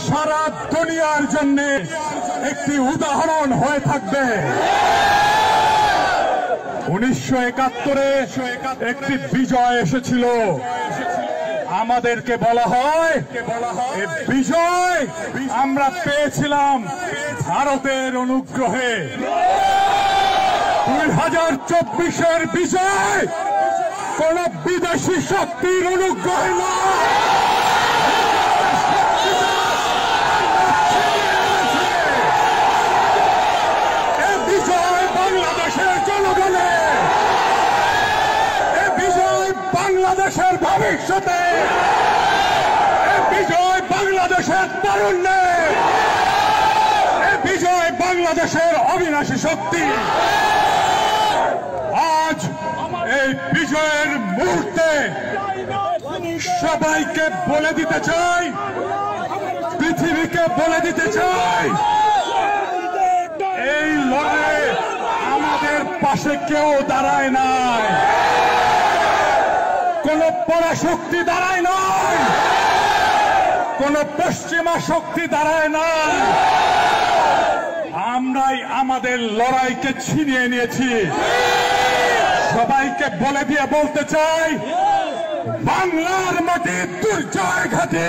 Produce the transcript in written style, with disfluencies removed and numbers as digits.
সারা দুনিয়ার জন্য একটি উদাহরণ হয়ে থাকবে। 1971-এ একটি বিজয় এসেছিল, আমাদেরকে বলা হয় এই বিজয় আমরা পেয়েছিলাম ভারতের অনুগ্রহে। 2024-এর বিজয় কোন বিদেশি শক্তির অনুগ্রহে নয়। এই বিজয় বাংলাদেশের জনগণের, এই বিজয় বাংলাদেশের ভবিষ্যতে, এই বিজয় বাংলাদেশের তারুণ্যের, এই বিজয় বাংলাদেশের অবিনাশী শক্তি। আজ এই বিজয়ের মুহূর্তে সবাইকে বলে দিতে চাই, পৃথিবীকে বলে দিতে চাই, এই লড়াইয়ে আমাদের পাশে কেউ দাঁড়ায় নাই, কোন পরাশক্তি দাঁড়ায় নাই, কোন পশ্চিমা শক্তি দাঁড়ায় নাই। আমরাই আমাদের লড়াইকে ছিনিয়ে নিয়েছি। সবাইকে বলে দিয়ে বলতে চাই, বাংলার মাটি দুর্জয় ঘাটে।